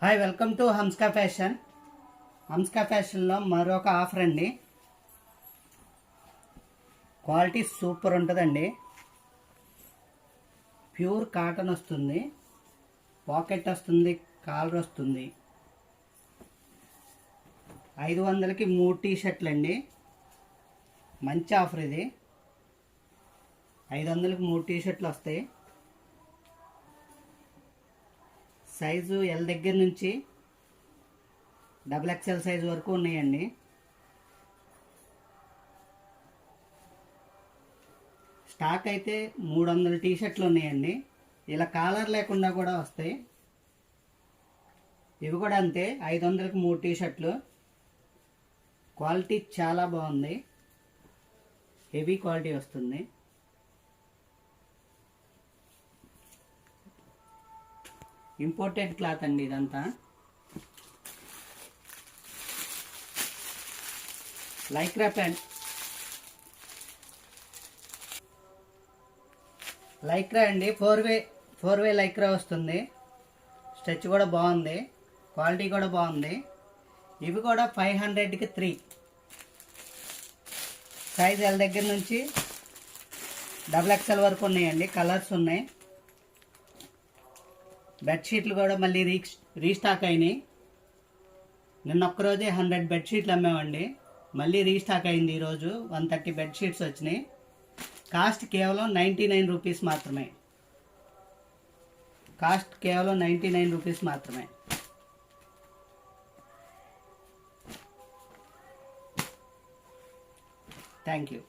Hi, welcome to హంస్కా fashion. హంస్కా ఫ్యాషన్లో మరొక ఆఫర్ అండి. క్వాలిటీ సూపర్ ఉంటుందండి. ప్యూర్ కాటన్ వస్తుంది, పాకెట్ వస్తుంది, కాలర్ వస్తుంది. 500కి 3 టీ-షర్ట్లు అండి. మంచి ఆఫర్ ఇది. 500కి 3 టీ-షర్ట్లు వస్తాయి. సైజు ఎల్ దగ్గర నుంచి XXL సైజు వరకు ఉన్నాయండి. స్టాక్ అయితే 300 టీ-షర్ట్లు ఉన్నాయండి. ఇలా కాలర్ లేకుండా కూడా వస్తాయి. ఇవి కూడా అంతే, 500కి 3 టీ-షర్ట్లు. క్వాలిటీ చాలా బాగుంది, హెవీ క్వాలిటీ వస్తుంది. ఇంపోర్టెడ్ క్లాత్ అండి ఇదంతా. లైక్రా ప్యాంట్, లైక్రా అండి. ఫోర్ వే లైక్రా వస్తుంది. స్ట్రెచ్ కూడా బాగుంది, క్వాలిటీ కూడా బాగుంది. ఇవి కూడా 500కి 3. సైజ్ ఎల్ దగ్గర నుంచి XXL వరకు ఉన్నాయండి. కలర్స్ ఉన్నాయి. బెడ్షీట్లు కూడా మళ్ళీ రీస్టాక్ అయినాయి. నిన్న ఒక్కరోజే 100 బెడ్షీట్లు అమ్మామండి. మళ్ళీ రీస్టాక్ అయింది ఈరోజు. 130 బెడ్షీట్స్ వచ్చినాయి. కాస్ట్ కేవలం 99 రూపీస్ మాత్రమే. కాస్ట్ కేవలం 99 రూపీస్ మాత్రమే. Thank you.